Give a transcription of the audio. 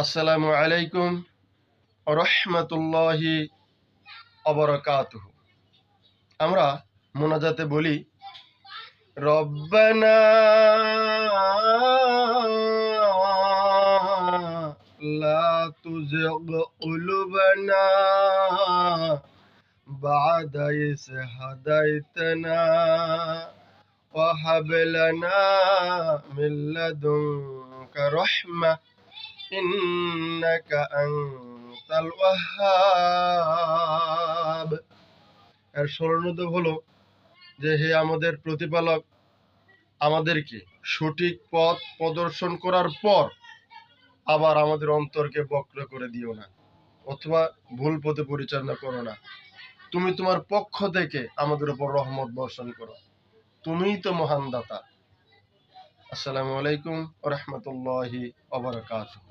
আসসালামু আলাইকুম ওয়া রাহমাতুল্লাহি ওয়া বারাকাতুহু। আমরা মোনাজাতে বলি, রব্বানা লা তুযিগ কুলুবানা বা'দা ইয হাদাইতানা ওয়া হাব লানা মিন লাদুনকা রাহমা ইন্নাকা আনতাল ওয়াহ্হাব। এর স্মরণোদ্যোগ হলো যে, হে আমাদের প্রতিপালক, আমাদেরকে সঠিক পথ প্রদর্শন করার পর আবার আমাদের অন্তরকে বক্র করে দিও না, অথবা ভুল পথে পরিচালনা করো না। তুমি তোমার পক্ষ থেকে আমাদের উপর রহমত বর্ষণ করো। তুমিই তো মহান দাতা। আসসালামু আলাইকুম ওয়া রাহমাতুল্লাহি ওয়া বারাকাতুহু।